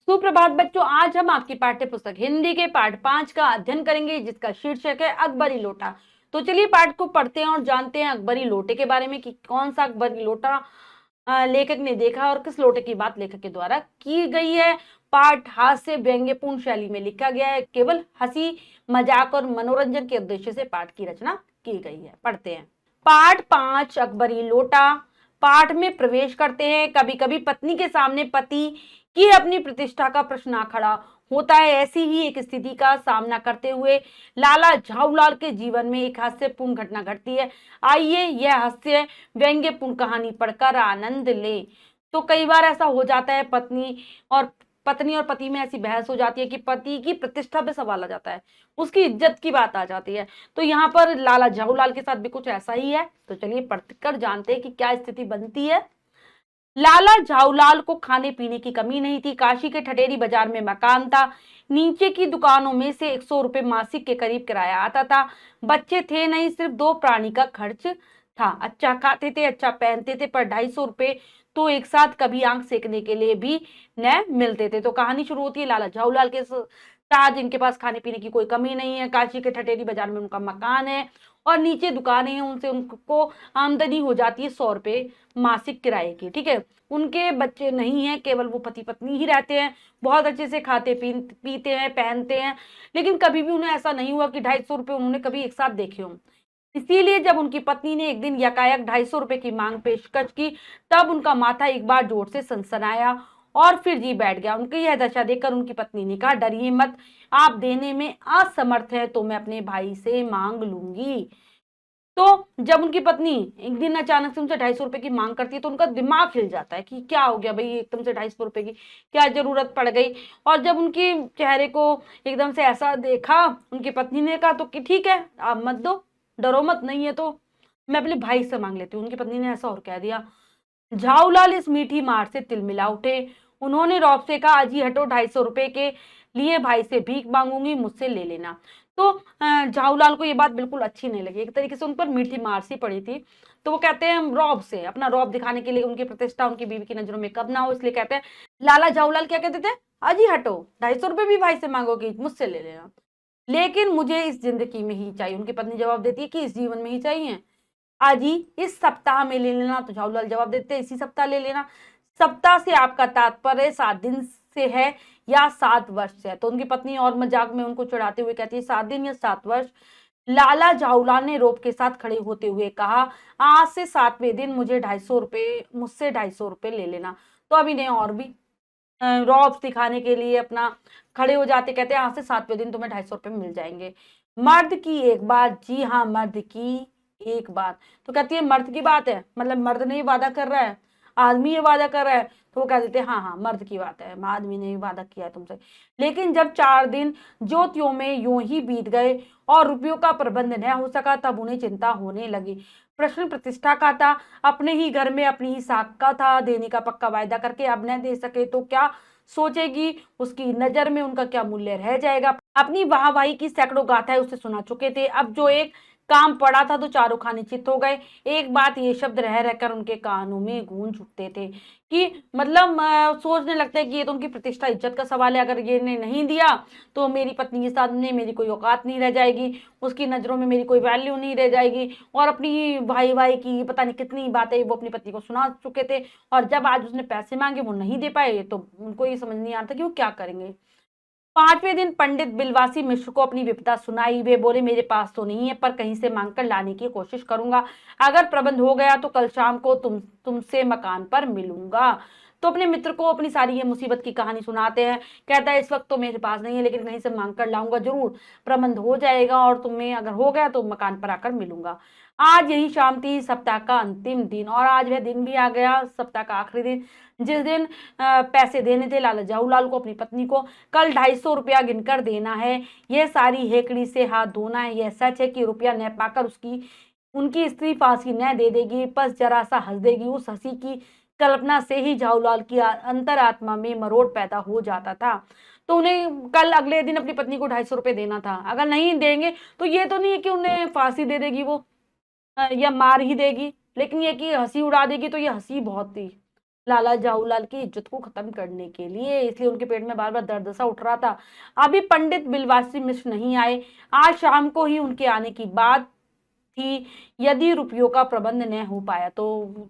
सुप्रभात बच्चों, आज हम आपकी पाठ्य पुस्तक हिंदी के पाठ 5 का अध्ययन करेंगे, जिसका शीर्षक है अकबरी लोटा। तो चलिए पाठ को पढ़ते हैं और जानते हैं अकबरी लोटे के बारे में कि कौन सा अकबरी लोटा लेखक ने देखा और किस लोटे की बात लेखक के द्वारा की गई है। पाठ हास्य व्यंग्यपूर्ण शैली में लिखा गया है। केवल हंसी मजाक और मनोरंजन के उद्देश्य से पाठ की रचना की गई है। पढ़ते हैं। पाठ 5 अकबरी लोटा। पाठ में प्रवेश करते हैं। कभी कभी पत्नी के सामने पति की अपनी प्रतिष्ठा का प्रश्न आ खड़ा होता है। ऐसी ही एक स्थिति का सामना करते हुए लाला झाऊलाल के जीवन में एक हास्यपूर्ण घटना घटती है। आइए यह हास्य व्यंग्यपूर्ण कहानी पढ़कर आनंद ले। तो कई बार ऐसा हो जाता है, पत्नी और पति में ऐसी बहस हो जाती है कि पति की प्रतिष्ठा पे सवाल आ जाता है, उसकी इज्जत की बात आ जाती है। तो यहाँ पर लाला झाऊलाल के साथ भी कुछ ऐसा ही है। तो चलिए पढ़कर जानते हैं कि क्या स्थिति बनती है। लाला झाऊलाल को खाने पीने की कमी नहीं थी। काशी के ठठेरी बाजार में मकान था। नीचे की दुकानों में से 100 रुपए मासिक के करीब किराया आता था। बच्चे थे नहीं, सिर्फ 2 प्राणी का खर्च था। अच्छा खाते थे, अच्छा पहनते थे, पर 250 रुपए तो एक साथ कभी आंख सेकने के लिए भी न मिलते थे। तो कहानी शुरू होती है लाला झाऊलाल के साथ, जिनके पास खाने पीने की कोई कमी नहीं है। काशी के ठठेरी बाजार में उनका मकान है और नीचे दुकानें हैं, उनसे उनको आमदनी हो जाती है 100 रुपए मासिक किराए की। ठीक है। उनके बच्चे नहीं हैं, केवल वो पति पत्नी ही रहते हैं। बहुत अच्छे से खाते पीते हैं, पहनते हैं, लेकिन कभी भी उन्हें ऐसा नहीं हुआ कि 250 रुपए उन्होंने कभी एक साथ देखे हों। इसीलिए जब उनकी पत्नी ने एक दिन यकायक 250 रुपए की मांग पेशकश की, तब उनका माथा एक बार जोर से सनसनाया और फिर जी बैठ गया। उनकी यह दशा देखकर उनकी पत्नी ने कहा, डरिए मत, आप देने में असमर्थ है तो मैं अपने भाई से मांग लूंगी। तो जब उनकी पत्नी एक दिन अचानक से उनसे 250 रुपए की मांग करती है, तो उनका दिमाग हिल जाता है कि क्या हो गया भाई, एकदम से 250 रुपए की क्या जरूरत पड़ गई। और जब उनके चेहरे को एकदम से ऐसा देखा, उनकी पत्नी ने कहा तो कि ठीक है, आप मत दो, डरो मत, नहीं है तो मैं अपने भाई से मांग लेती हूँ। उनकी पत्नी ने ऐसा और कह दिया। झाऊलाल इस मीठी मार से तिलमिला उठे। उन्होंने रौब से कहा, अजी हटो, 250 रुपए के लिए भाई से भीख मांगूंगी, मुझसे ले लेना। तो झाऊलाल को ये बात बिल्कुल अच्छी नहीं लगी। एक तरीके से उन पर मीठी मार सी पड़ी थी। तो वो कहते हैं रौब से, अपना रौब दिखाने के लिए, उनकी प्रतिष्ठा उनकी बीवी की नजरों में कब ना हो, इसलिए कहते हैं लाला झाऊलाल क्या कहते थे, अजी हटो, 250 रुपए भी भाई से मांगोगी, मुझसे ले लेना, लेकिन मुझे इस जिंदगी में ही चाहिए। उनकी पत्नी जवाब देती है कि इस जीवन में ही चाहिए, आजी इस सप्ताह में ले लेना। तो झाऊलाल जवाब देते हैं, इसी सप्ताह ले लेना। सप्ताह से आपका तात्पर्य 7 दिन से है या 7 वर्ष से है। तो उनकी पत्नी और मजाक में उनको चिढ़ाते हुए कहती है, 7 दिन या 7 वर्ष। लाला झाऊलाल ने रोब के साथ खड़े होते हुए कहा, आज से 7वें दिन मुझे 250 रुपए, मुझसे 250 रुपए ले लेना। तो अब इन्हें और भी रौब दिखाने के लिए अपना खड़े हो जाते, कहते हैं आज से 7वें दिन तुम्हें 250 रुपए मिल जाएंगे। मर्द की एक बात, जी हाँ, मर्द की एक बात। तो कहती है मर्द की बात है, मतलब मर्द ने वादा कर रहा है, आदमी ये वादा कर रहा है। तो वो कह देते हैं हाँ हाँ मर्द की बात है, आदमी ने भी वादा किया है तुमसे। लेकिन जब 4 दिन ज्योतियों में यूं ही बीत गए और रुपयों का प्रबंध न हो सका, तब उन्हें चिंता होने लगी। प्रश्न प्रतिष्ठा का था, अपने ही घर में अपनी ही साख का था, देने का पक्का वायदा करके अब न दे सके तो क्या सोचेगी, उसकी नजर में उनका क्या मूल्य रह जाएगा। अपनी वाहवाही की सैकड़ों गाथाएं उसे सुना चुके थे। अब जो एक काम पड़ा था तो चारों खाने चित हो गए। एक बात ये शब्द रह रहकर उनके कानों में गूंज उठते थे कि मतलब सोचने लगते हैं कि ये तो उनकी प्रतिष्ठा इज्जत का सवाल है, अगर ये ने नहीं दिया तो मेरी पत्नी के सामने मेरी कोई औकात नहीं रह जाएगी, उसकी नज़रों में मेरी कोई वैल्यू नहीं रह जाएगी। और अपनी भाई भाई की पता नहीं कितनी बातें वो अपनी पत्नी को सुना चुके थे, और जब आज उसने पैसे मांगे वो नहीं दे पाए, तो उनको ये समझ नहीं आता कि वो क्या करेंगे। 5वें दिन पंडित बिलवासी मिश्र को अपनी विपदा सुनाई। वे बोले, मेरे पास तो नहीं है, पर कहीं से मांगकर लाने की कोशिश करूंगा। अगर प्रबंध हो गया तो कल शाम को तुमसे मकान पर मिलूंगा। तो अपने मित्र को अपनी सारी ये मुसीबत की कहानी सुनाते हैं। कहता है, इस वक्त तो मेरे पास नहीं है, लेकिन कहीं से मांग कर लाऊंगा जरूर, प्रबंध हो जाएगा और तुम्हें अगर हो गया तो मकान पर आकर मिलूंगा। आज यही शाम थी, सप्ताह का अंतिम दिन, और आज वह दिन भी आ गया, सप्ताह का आखिरी दिन, जिस दिन पैसे देने थे लाला झाऊलाल को अपनी पत्नी को। कल 250 रुपया गिनकर देना है, यह सारी हेकड़ी से हाथ धोना है। यह सच है कि रुपया न पाकर उनकी स्त्री फांसी न दे देगी, बस जरा सा हंस देगी। उस हंसी की कल्पना से ही झाऊलाल की अंतरात्मा में मरोड़ पैदा हो जाता था। तो उन्हें कल अगले दिन अपनी पत्नी को 250 रुपये देना था। अगर नहीं देंगे तो ये तो नहीं है कि उन्हें फांसी दे देगी वो, या मार ही देगी, लेकिन ये कि हंसी उड़ा देगी। तो ये हंसी बहुत थी, लाला जाऊलाल की इज्जत को खत्म करने के लिए, इसलिए उनके पेट में बार बार दर्द सा उठ रहा था। अभी पंडित बिलवासी मिश्र नहीं आए, आज शाम को ही उनके आने की बात थी, यदि रुपयों का प्रबंध न हो पाया तो।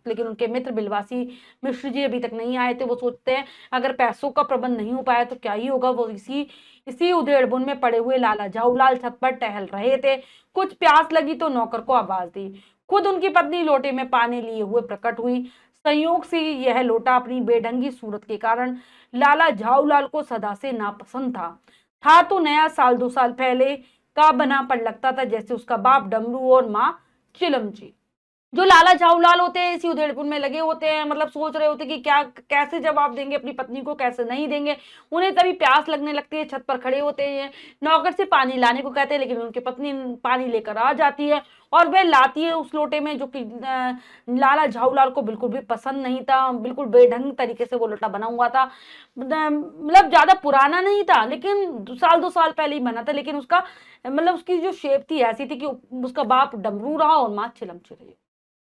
लेकिन उनके मित्र बिलवासी मिश्र जी अभी तक नहीं आए थे। वो सोचते हैं अगर पैसों का प्रबंध नहीं हो पाया तो क्या ही होगा। वो इसी इसी उधेड़बुन में पड़े हुए लाला जाऊलाल छत पर टहल रहे थे। कुछ प्यास लगी तो नौकर को आवाज दी। खुद उनकी पत्नी लोटे में पानी लिए हुए प्रकट हुई। संयोग से यह लोटा अपनी बेढंगी सूरत के कारण लाला झाऊलाल को सदा से नापसंद था तो नया साल 2 साल पहले का बना, पर लगता था जैसे उसका बाप डमरू और माँ चिलमची। जो लाला झाऊलाल होते हैं इसी उधेड़पुन में लगे होते हैं, मतलब सोच रहे होते कि क्या कैसे जवाब देंगे अपनी पत्नी को, कैसे नहीं देंगे। उन्हें तभी प्यास लगने लगती है, छत पर खड़े होते हैं, नौकर से पानी लाने को कहते हैं, लेकिन उनकी पत्नी पानी लेकर आ जाती है और वह लाती है उस लोटे में जो कि लाला झाऊलाल को बिल्कुल भी पसंद नहीं था। बिल्कुल बेढंग तरीके से वो लोटा बना हुआ था, मतलब ज्यादा पुराना नहीं था, लेकिन 2 साल पहले ही बना था। लेकिन उसका मतलब उसकी जो शेप थी ऐसी थी कि उसका बाप डमरू रहा और माँ चिलमची रही।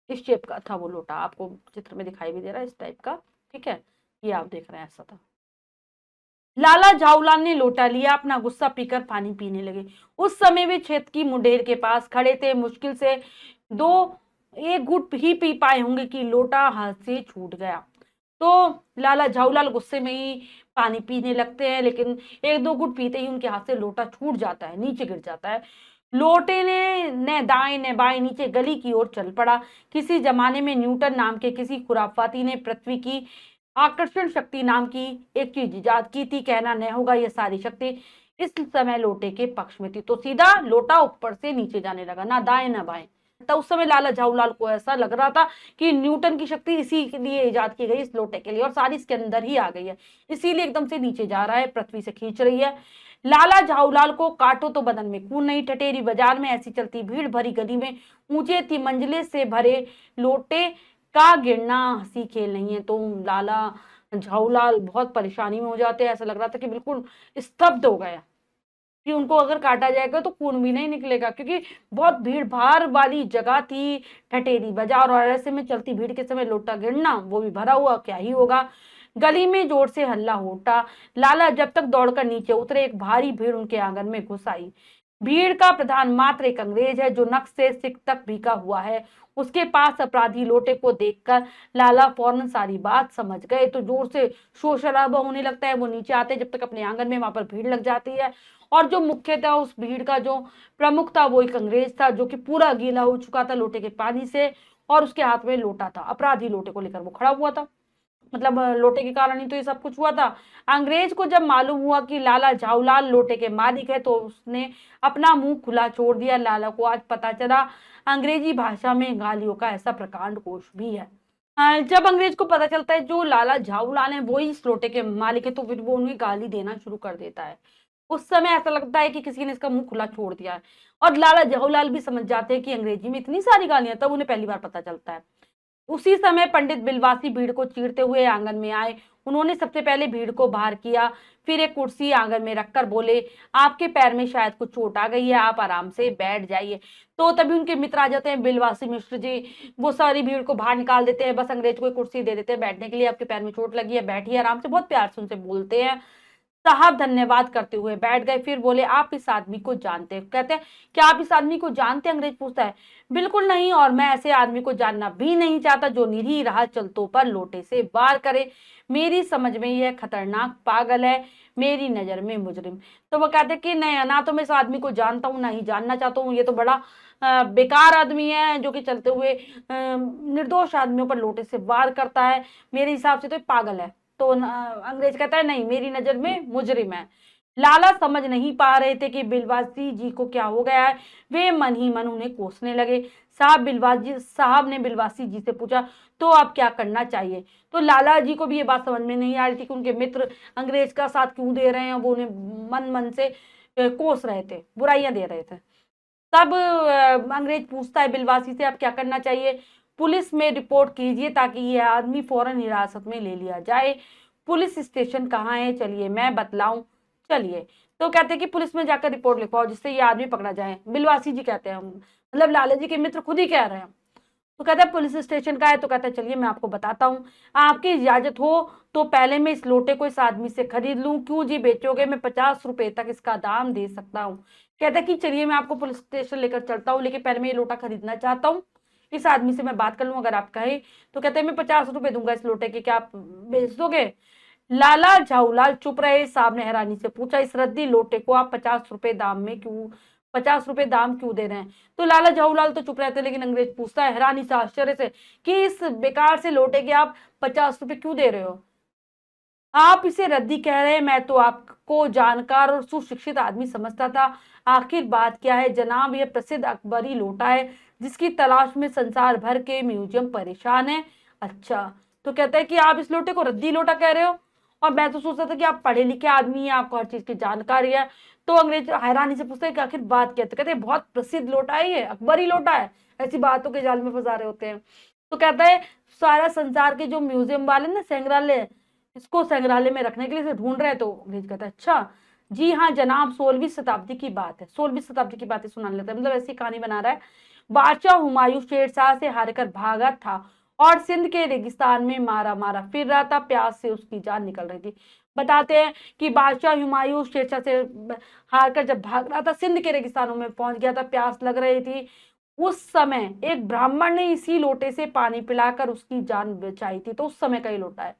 इस शेप का था वो लोटा, आपको चित्र में दिखाई भी दे रहा है इस टाइप का, ठीक है, ये आप देख रहे हैं ऐसा था। लाला झाऊलाल ने लोटा लिया, अपना गुस्सा पीकर पानी पीने लगे। उस समय वे छेद की मुंडेर के पास खड़े थे। मुश्किल से दो एक घुट ही पी पाए होंगे कि लोटा हाथ से छूट गया। तो लाला झाऊलाल गुस्से में ही पानी पीने लगते हैं, लेकिन 1-2 घुट पीते ही उनके हाथ से लोटा छूट जाता है, नीचे गिर जाता है। लोटे ने न दाएं न बाएं नीचे गली की ओर चल पड़ा। किसी जमाने में न्यूटन नाम के किसी खुराफाती ने पृथ्वी की आकर्षण शक्ति नाम की एक चीज इजाद की थी। कहना न होगा यह सारी शक्ति इस समय लोटे के पक्ष में थी। तो सीधा लोटा ऊपर से नीचे जाने लगा, ना दाएं ना बाएं। तो उस समय लाला झाऊलाल को ऐसा लग रहा था कि न्यूटन की शक्ति इसी के लिए इजाद की गई, इस लोटे के लिए, और सारी इसके अंदर ही आ गई है, इसीलिए एकदम से नीचे जा रहा है, पृथ्वी से खींच रही है। लाला झाऊलाल को काटो तो बदन में खून नहीं। ठठेरी बाजार में ऐसी चलती भीड़ भरी गली में ऊंचे थी मंजिले से भरे लोटे का गिरना हंसी खेल नहीं है। तो लाला झाऊलाल बहुत परेशानी में हो जाते हैं। ऐसा लग रहा था कि बिल्कुल स्तब्ध हो गया कि उनको अगर काटा जाएगा तो खून भी नहीं निकलेगा, क्योंकि बहुत भीड़ भाड़ वाली जगह थी ठठेरी बाजार, और ऐसे में चलती भीड़ के समय लोटा गिरना, वो भी भरा हुआ, क्या ही होगा। गली में जोर से हल्ला हो उठा। लाला जब तक दौड़कर नीचे उतरे एक भारी भीड़ उनके आंगन में घुस आई। भीड़ का प्रधान मात्र एक अंग्रेज है जो नख से सिक तक भीगा हुआ है। उसके पास अपराधी लोटे को देखकर लाला फौरन सारी बात समझ गए। तो जोर से शोर शराबा होने लगता है। वो नीचे आते जब तक अपने आंगन में, वहां पर भीड़ लग जाती है। और जो मुख्य था उस भीड़ का जो प्रमुख था वो एक अंग्रेज था जो कि पूरा गीला हो चुका था लोटे के पानी से, और उसके हाथ में लोटा था। अपराधी लोटे को लेकर वो खड़ा हुआ था, मतलब लोटे के कारण ही तो ये सब कुछ हुआ था। अंग्रेज को जब मालूम हुआ कि लाला झाऊलाल लोटे के मालिक है तो उसने अपना मुंह खुला छोड़ दिया। लाला को आज पता चला अंग्रेजी भाषा में गालियों का ऐसा प्रकांड कोश भी है। जब अंग्रेज को पता चलता है जो लाला झाऊलाल है वो इस लोटे के मालिक है, तो फिर वो उन्हें गाली देना शुरू कर देता है। उस समय ऐसा लगता है कि किसी ने इसका मुंह खुला छोड़ दिया है, और लाला झाऊलाल भी समझ जाते हैं कि अंग्रेजी में इतनी सारी गालियां, तब उन्हें पहली बार पता चलता है। उसी समय पंडित बिलवासी भीड़ को चीरते हुए आंगन में आए। उन्होंने सबसे पहले भीड़ को बाहर किया, फिर एक कुर्सी आंगन में रखकर बोले, आपके पैर में शायद कुछ चोट आ गई है, आप आराम से बैठ जाइए। तो तभी उनके मित्र आ जाते हैं, बिलवासी मिश्र जी। वो सारी भीड़ को बाहर निकाल देते हैं, बस अंग्रेज को एक कुर्सी दे देते हैं बैठने के लिए। आपके पैर में चोट लगी है, बैठिए आराम से, बहुत प्यार से उनसे बोलते हैं। साहब धन्यवाद करते हुए बैठ गए। फिर बोले, आप इस आदमी को जानते हैं? कहते हैं, क्या आप इस आदमी को जानते हैं? अंग्रेज पूछता है। बिल्कुल नहीं, और मैं ऐसे आदमी को जानना भी नहीं चाहता जो निरीह राह चलतों पर लोटे से वार करे। मेरी समझ में यह खतरनाक पागल है, मेरी नजर में मुजरिम। तो वो कहते कि नहीं, ना तो मैं इस आदमी को जानता हूँ, ना ही जानना चाहता हूँ। ये तो बड़ा बेकार आदमी है जो कि चलते हुए निर्दोष आदमियों पर लोटे से वार करता है। मेरे हिसाब से तो पागल है। तो अंग्रेज कहता है, नहीं, मेरी नजर में मुजरिम है। लाला समझ नहीं पा रहे थे कि बिलवासी जी को क्या हो गया है। वे मन ही मन उन्हें कोसने लगे। साहब ने बिलवासी जी से पूछा, तो आप क्या करना चाहिए? तो लाला जी को भी ये बात समझ में नहीं आ रही थी कि उनके मित्र अंग्रेज का साथ क्यों दे रहे हैं। वो उन्हें मन मन से कोस रहे थे, बुराइयां दे रहे थे। तब अंग्रेज पूछता है बिलवासी से, आप क्या करना चाहिए? पुलिस में रिपोर्ट कीजिए ताकि यह आदमी फौरन हिरासत में ले लिया जाए। पुलिस स्टेशन कहाँ है? चलिए मैं बतलाऊं। चलिए। तो कहते हैं कि पुलिस में जाकर रिपोर्ट लिखवाओ जिससे ये आदमी पकड़ा जाए। बिलवासी जी कहते हैं, मतलब लाला जी के मित्र खुद ही कह रहे हैं। तो कहता है पुलिस स्टेशन का है। तो कहता है चलिए मैं आपको बताता हूँ, आपकी इजाजत हो तो पहले मैं इस लोटे को इस आदमी से खरीद लूं। क्यों जी बेचोगे? मैं 50 रुपए तक इसका दाम दे सकता हूँ। कहता है कि चलिए मैं आपको पुलिस स्टेशन लेकर चलता हूँ, लेकिन पहले मैं ये लोटा खरीदना चाहता हूँ, इस आदमी से मैं बात कर लूँ, अगर आप कहे। तो कहते हैं मैं 50 रुपए दूंगा इस लोटे के, क्या आप बेच दोगे? लाला झाऊलाल चुप रहे। साहब ने हैरानी से पूछा, इस रद्दी लोटे को आप 50 रुपए दाम में क्यों, 50 रुपए दाम क्यों दे रहे हैं? तो लाला झाऊलाल तो चुप रहते, लेकिन अंग्रेज पूछता है हैरानी से, आश्चर्य से, कि इस बेकार से लोटे के आप 50 रुपए क्यों दे रहे हो? आप इसे रद्दी कह रहे हैं, मैं तो आपको जानकार और सुशिक्षित आदमी समझता था। आखिर बात क्या है जनाब? यह प्रसिद्ध अकबरी लोटा है, जिसकी तलाश में संसार भर के म्यूजियम परेशान है। अच्छा, तो कहता है कि आप इस लोटे को रद्दी लोटा कह रहे हो, और मैं तो सोचता था कि आप पढ़े लिखे आदमी हैं, आपको हर चीज की जानकारी है। तो अंग्रेज हैरानी से पूछते हैं कि आखिर बात क्या है? तो कहते हैं बहुत प्रसिद्ध लोटा है, ये अकबरी लोटा है। ऐसी बातों के जाल में फंसा रहे होते हैं। तो कहता है सारा संसार के जो म्यूजियम वाले ना, संग्रहालय, इसको संग्रहालय में रखने के लिए इसे ढूंढ रहे हैं। तो अंग्रेज कहता है अच्छा जी हाँ जनाब, 16वीं शताब्दी की बात है। 16वीं शताब्दी की बातें सुना लेता है, मतलब ऐसी कहानी बना रहा है। बादशाह हुमायूं शेरशाह से हारकर भागा था और सिंध के रेगिस्तान में मारा मारा फिर रहा था, प्यास से उसकी जान निकल रही थी। बताते हैं कि बादशाह हुमायूं शेरशाह से हारकर जब भाग रहा था, सिंध के रेगिस्तानों में पहुंच गया था, प्यास लग रही थी। उस समय एक ब्राह्मण ने इसी लोटे से पानी पिलाकर उसकी जान बचाई थी। तो उस समय का ही लोटा है,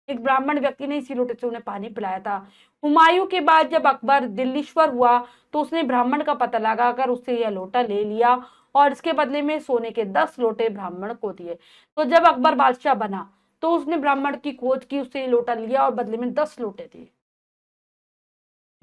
एक ब्राह्मण व्यक्ति ने इसी लोटे से उन्हें पानी पिलाया था। हुमायूं के बाद जब अकबर दिल्लीश्वर हुआ, तो उसने ब्राह्मण का पता लगाकर उससे यह लोटा ले लिया और इसके बदले में सोने के 10 लोटे ब्राह्मण को दिए। तो जब अकबर बादशाह बना, तो उसने ब्राह्मण की खोज की, उससे ये लोटा लिया और बदले में 10 लोटे दिए।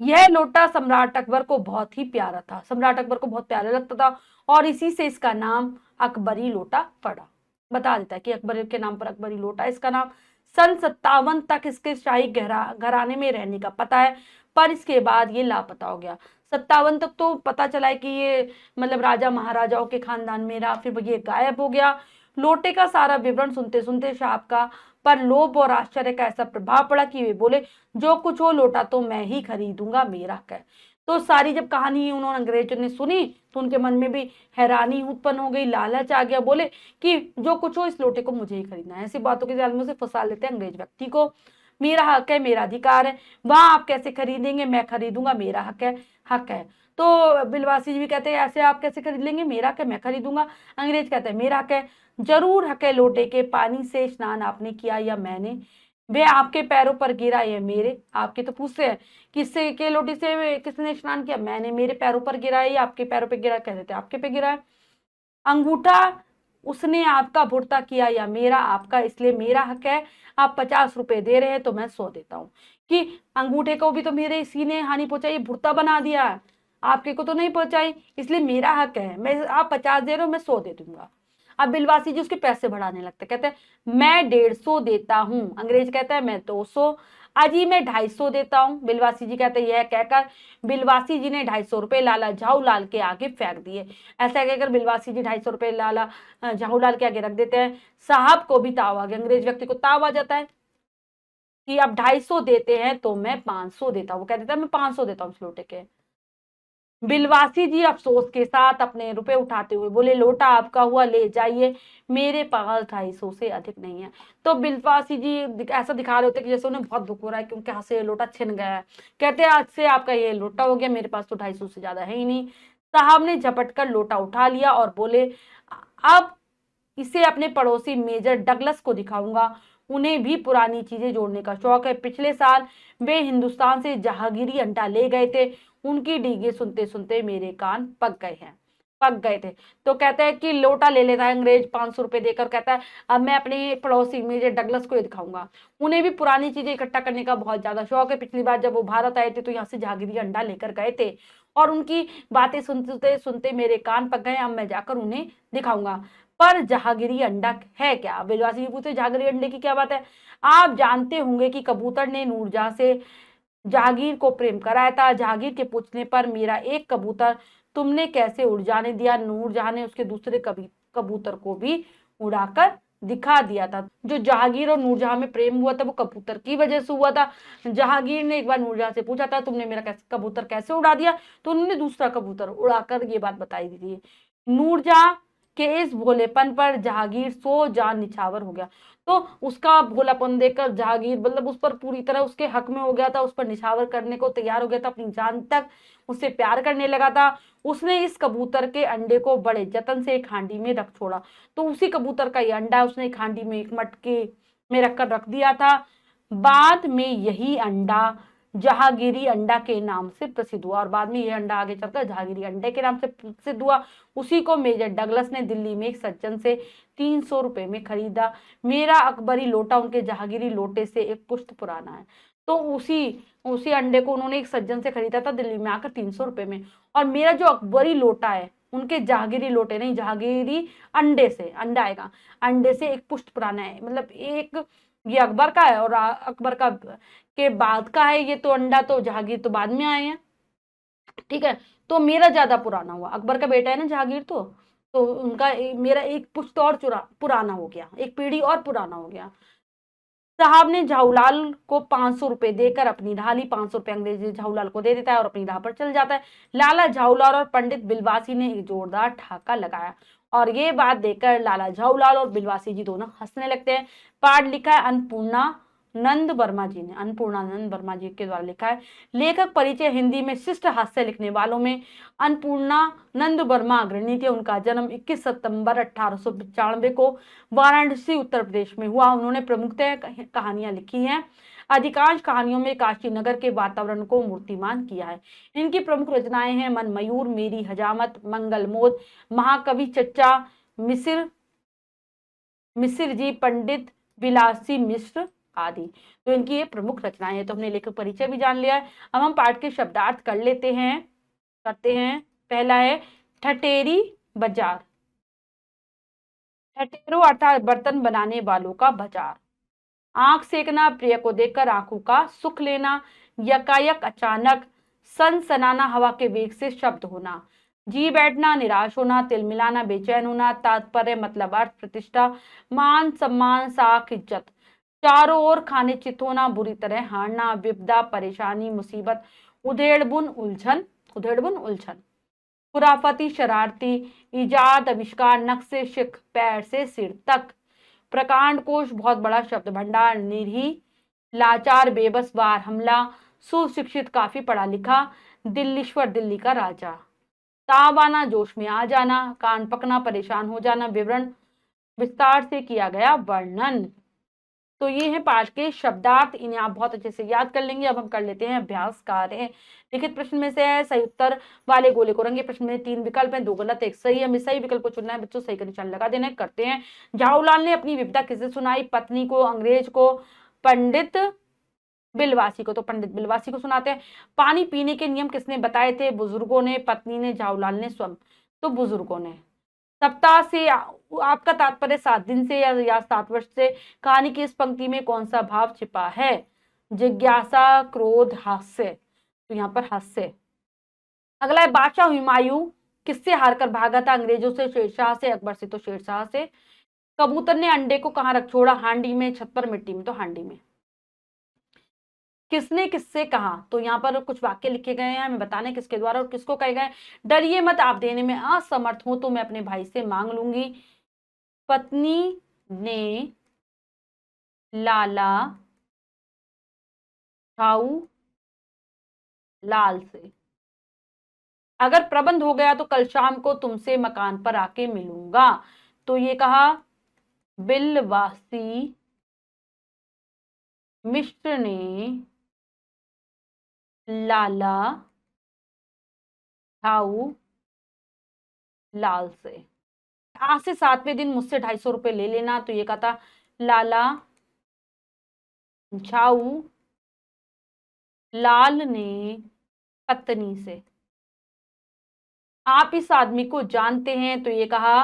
यह लोटा सम्राट अकबर को बहुत ही प्यारा था, सम्राट अकबर को बहुत प्यारा लगता था, और इसी से इसका नाम अकबरी लोटा पड़ा। बता देता है कि अकबर के नाम पर अकबरी लोटा, इसका नाम सन 57 तक इसके शाही घराने में रहने का पता है, पर इसके बाद ये लापता हो गया। 57 तक तो पता चला है कि ये मतलब राजा महाराजाओं के खानदान में रहा, फिर ये गायब हो गया। लोटे का सारा विवरण सुनते सुनते साहब का पर लोभ और आश्चर्य का ऐसा प्रभाव पड़ा कि वे बोले, जो कुछ हो लोटा तो मैं ही खरीदूंगा, मेरा हक है। तो सारी जब कहानी उन्होंने अंग्रेजों ने सुनी, तो उनके मन में भी हैरानी उत्पन्न हो गई, लालच आ गया, बोले कि जो कुछ हो इस लोटे को मुझे ही खरीदना है। ऐसी बातों के जाल में से फंसा लेते हैं अंग्रेज व्यक्ति को। मेरा हक है, मेरा अधिकार है, वहां आप कैसे खरीदेंगे? मैं खरीदूंगा, मेरा हक है, हक है। तो बिलवासी जी भी कहते हैं ऐसे आप कैसे खरीद लेंगे? मेरा हक है, मैं खरीदूंगा। अंग्रेज कहते हैं मेरा हक है, जरूर हक है लोटे के, पानी से स्नान आपने किया या मैंने? वे आपके पैरों पर गिरा या मेरे? आपके तो पूछते हैं किससे के लोटे से किसने स्नान किया? मैंने। मेरे पैरों पर गिरा है या आपके पैरों पे गिरा? कह देते आपके पे गिरा है। अंगूठा उसने आपका भुर्ता किया या मेरा? आपका, इसलिए मेरा हक है। आप 50 रुपए दे रहे हैं तो मैं 100 देता हूँ। कि अंगूठे को भी तो मेरे इसी ने हानि पहुंचाई, भुर्ता बना दिया, आपके को तो नहीं पहुंचाई, इसलिए मेरा हक है। मैं, आप 50 दे रहे हो, मैं 100 दे दूंगा। अब बिलवासी जी उसके पैसे बढ़ाने लगते, कहते हैं मैं 150 देता हूँ। अंग्रेज कहता है मैं 200। अजी मैं 250 देता हूँ। बिलवासी जी कहते हैं यह कहकर बिलवासी जी ने 250 रुपए लाला झाऊलाल के आगे फेंक दिए। ऐसा कहकर बिलवासी जी 250 रुपए लाला झाऊलाल के आगे रख देते हैं। साहब को भी ताव आ गया, अंग्रेज व्यक्ति को ताव आ जाता है कि अब 250 देते हैं तो मैं 500 देता हूँ। वो कह देता है मैं 500 देता हूँ इस लोटे के। बिलवासी जी अफसोस के साथ अपने रुपए उठाते हुए बोले, लोटा आपका हुआ, ले जाइए, मेरे पास 250 से अधिक नहीं है। तो बिलवासी जी ऐसा दिखा रहे होते कि जैसे उन्हें बहुत दुख हो रहा है, क्योंकि हाथ से लोटा छिन गया है। कहते हैं आज से आपका ये लोटा हो गया, मेरे पास तो 250 से ज्यादा है ही नहीं। साहब ने झपट कर लोटा उठा लिया और बोले, अब इसे अपने पड़ोसी मेजर डगलस को दिखाऊंगा, उन्हें भी पुरानी चीजें जोड़ने का शौक है। पिछले साल वे हिंदुस्तान से जहांगीरी अंडा ले गए थे, उनकी डीगे सुनते सुनते मेरे कान पक गए हैं, पक गए थे। तो कहता है कि लोटा ले लेता है अंग्रेज 500 रुपए देकर, कहता है अब मैं अपने पड़ोसी मेजर डगलस को दिखाऊंगा, उन्हें भी पुरानी चीजें इकट्ठा करने का बहुत ज्यादा शौक है। पिछली बार जब वो भारत आए थे तो यहाँ से जहांगीरी अंडा लेकर गए थे, और उनकी बातें सुनते सुनते मेरे कान पक गए, अब मैं जाकर उन्हें दिखाऊंगा। पर जहांगीरी अंडा है क्या? बिलवासी जी पूछते जहांगीरी अंडे की क्या बात है? आप जानते होंगे कि कबूतर ने नूरजहां से जहांगीर को प्रेम कराया था। जहांगीर के पूछने पर मेरा एक कबूतर तुमने कैसे उड़ जाने दिया? नूरजहां ने उसके दूसरे कबूतर को भी उड़ाकर दिखा दिया था। जो जहांगीर और नूरजहां में प्रेम हुआ था वो कबूतर की वजह से हुआ था। जहांगीर ने एक बार नूरजहां से पूछा था तुमने मेरा कबूतर कैसे उड़ा दिया, तो उन्होंने दूसरा कबूतर उड़ाकर ये बात बताई थी। नूरजहां के इस भोलेपन पर जहांगीर सो जान निछावर हो गया। तो उसका भोलापन देखकर जहांगीर मतलब उस पर पूरी तरह उसके हक में हो गया था, उस पर निछावर करने को तैयार हो गया था, अपनी जान तक उससे प्यार करने लगा था। उसने इस कबूतर के अंडे को बड़े जतन से एक हांडी में रख छोड़ा। तो उसी कबूतर का ये अंडा उसने एक हांडी में, एक मटके में रखकर रख दिया था। बाद में यही अंडा जहांगीरी अंडा के नाम से प्रसिद्ध हुआ, और बाद में यह अंडा आगे चलकर जहांगीरी अंडे के नाम से प्रसिद्ध हुआ। उसी को मेजर डगलस ने दिल्ली में एक सज्जन से 300 रुपए में खरीदा। मेरा अकबरी लोटा उनके जहांगीरी लोटे से एक पुश्त पुराना है। तो उसी उसी अंडे को उन्होंने एक सज्जन से खरीदा था दिल्ली में आकर 300 रुपए में, और मेरा जो अकबरी लोटा है उनके जहांगीरी लोटे नहीं, जहांगीरी अंडे से, अंडा आएगा, अंडे से एक पुश्त पुराना है, मतलब एक ये अकबर का है और अकबर का के बाद का है ये, तो अंडा तो जहांगीर तो बाद में आए हैं, ठीक है। तो मेरा ज्यादा पुराना हुआ, अकबर का बेटा है ना जहांगीर, तो उनका मेरा एक पुश्त और पुराना हो गया, एक पीढ़ी और पुराना हो गया। साहब ने झाऊलाल को 500 रुपए देकर अपनी राह ली। 500 रुपए अंग्रेजी झाऊलाल को दे देता है और अपनी राह पर चल जाता है। लाला झाऊलाल और पंडित बिलवासी ने एक जोरदार ठहाका लगाया, और ये बात देखकर लाला झाऊलाल और बिलवासी जी दोनों हंसने लगते हैं। पाठ लिखा है अन्नपूर्णानंद वर्मा जी ने, अन्नपूर्णानंद वर्मा जी के द्वारा लिखा है। लेखक परिचय, हिंदी में शिष्ट हास्य लिखने वालों में अन्नपूर्णानंद वर्मा अग्रणी थे। उनका जन्म 21 सितंबर 1895 को वाराणसी उत्तर प्रदेश में हुआ। उन्होंने प्रमुखतः कहानियां लिखी हैं। अधिकांश कहानियों में काशी नगर के वातावरण को मूर्तिमान किया है। इनकी प्रमुख रचनाएं हैं मन मयूर, मेरी हजामत, मंगल मोद, महाकवि चच्चा, मिसिर मिसिर जी, पंडित बिलासी मिश्र आदि। तो इनकी ये प्रमुख रचनाएं हैं। तो हमने लेखक परिचय भी जान लिया है। अब हम पाठ के शब्दार्थ कर लेते हैं, करते हैं। पहला है ठटेरी बाजार। ठटेरो अर्थात बर्तन बनाने वालों का बाजार। आंख सेकना, प्रिय को देखकर आंखों का सुख लेना। यकायक अचानक, सनसनाना, हवा के वेग से शब्द होना। जी बैठना, निराश होना, तिल मिलाना, बेचैन होना। तात्पर्य मतलब अर्थ, प्रतिष्ठा, मान सम्मान, साख, इज्जत। चारों ओर खाने चित होना, बुरी तरह हारना। विपदा, परेशानी, मुसीबत। उधेड़बुन, उलझन, उधेड़बुन, उलझन। खुराफती, शरारती। इजाद, आविष्कार, नख से शिख, पैर से सिर तक। प्रकांड कोश, बहुत बड़ा शब्द भंडार। निरी, लाचार, बेबस, वार, हमला। सुशिक्षित, काफी पढ़ा लिखा। दिल्लीश्वर, दिल्ली का राजा। ताव आना, जोश में आ जाना। कान पकना, परेशान हो जाना। विवरण, विस्तार से किया गया वर्णन। तो ये है पाठ के शब्दार्थ, इन्हें आप बहुत अच्छे से याद कर लेंगे। अब हम कर लेते हैं अभ्यास कार्य। लिखित प्रश्न में से है सही उत्तर वाले गोले को रंगे। प्रश्न में 3 विकल्प हैं, 2 गलत, 1 सही है। हमें सही विकल्प को चुनना है बच्चों, सही का निशान लगा देना है। करते हैं। झाऊलाल ने अपनी विपदा किसे सुनाई? पत्नी को, अंग्रेज को, पंडित बिलवासी को। तो पंडित बिलवासी को सुनाते हैं। पानी पीने के नियम किसने बताए थे? बुजुर्गों ने, पत्नी ने, झाऊलाल ने, स्वयं। तो बुजुर्गों ने। सप्ताह से आपका तात्पर्य 7 दिन से या 7 वर्ष से। कहानी की इस पंक्ति में कौन सा भाव छिपा है? जिज्ञासा, क्रोध, हास्य। तो यहाँ पर हास्य। अगला है बादशाह हुमायूं किससे हारकर भागा था? अंग्रेजों से, शेरशाह से, अकबर से। तो शेरशाह से। कबूतर ने अंडे को कहाँ रख छोड़ा? हांडी में, छत पर, मिट्टी में। तो हांडी में। किसने किससे कहा? तो यहाँ पर कुछ वाक्य लिखे गए हैं, हमें बताने किसके द्वारा और किसको कहे गए। डरिए मत, आप देने में असमर्थ हूं तो मैं अपने भाई से मांग लूंगी। पत्नी ने लाला झाऊ लाल से। अगर प्रबंध हो गया तो कल शाम को तुमसे मकान पर आके मिलूंगा। तो ये कहा बिलवासी मिश्र ने लाला झाऊ लाल से। आज से 7वें दिन मुझसे 250 रुपए ले लेना। तो ये कहा था लाला झाऊ लाल ने पत्नी से। आप इस आदमी को जानते हैं? तो ये कहा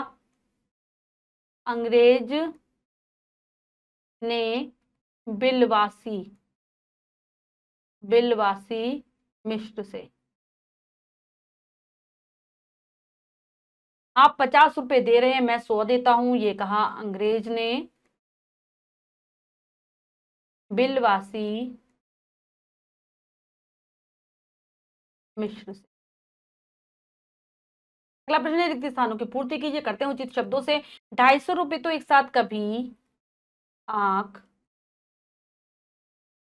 अंग्रेज ने बिलवासी बिलवासी मिश्र से। आप 50 रुपए दे रहे हैं, मैं 100 देता हूं। ये कहा अंग्रेज ने बिलवासी मिश्र से। अगला प्रश्न है, रिक्त स्थानों की पूर्ति कीजिए, करते हैं उचित शब्दों से। 250 रुपए तो एक साथ कभी आंख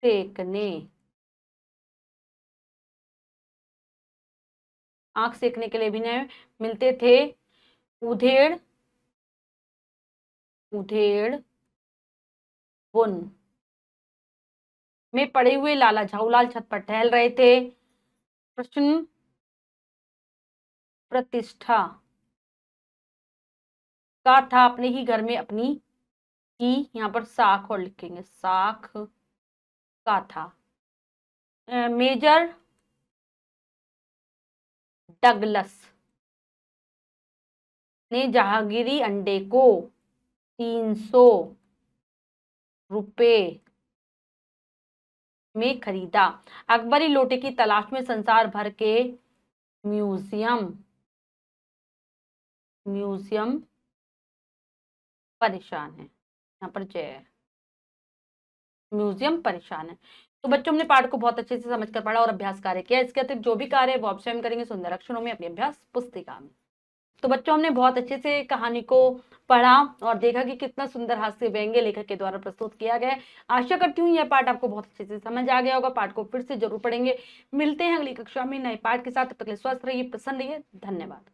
सेकने, आंख सेकने के लिए भी नहीं मिलते थे। उधेड़ उधेड़ बुन में पड़े हुए लाला झाऊलाल छत पर टहल रहे थे। प्रश्न, प्रतिष्ठा का था अपने ही घर में अपनी की, यहाँ पर साख और लिखेंगे, साख का था। मेजर डगलस ने जहांगीरी अंडे को 300 रुपए में खरीदा। अकबरी लोटे की तलाश में संसार भर के म्यूजियम परेशान है, यहाँ पर जय है, म्यूजियम परेशान है। तो बच्चों, हमने पाठ को बहुत अच्छे से समझकर पढ़ा और अभ्यास कार्य किया। इसके अतिरिक्त जो भी कार्य है वो आप स्वयं करेंगे सुंदर अक्षरों में अपनी अभ्यास पुस्तिका में। तो बच्चों, हमने बहुत अच्छे से कहानी को पढ़ा और देखा कि कितना सुंदर हास्य व्यंग्य लेखक के द्वारा प्रस्तुत किया गया है। आशा करती हूँ यह पाठ आपको बहुत अच्छे से समझ आ गया होगा। पाठ को फिर से जरूर पढ़ेंगे। मिलते हैं अगली कक्षा में नए पाठ के साथ। तब तक के लिए स्वस्थ रहिए, प्रसन्न रहिए। धन्यवाद।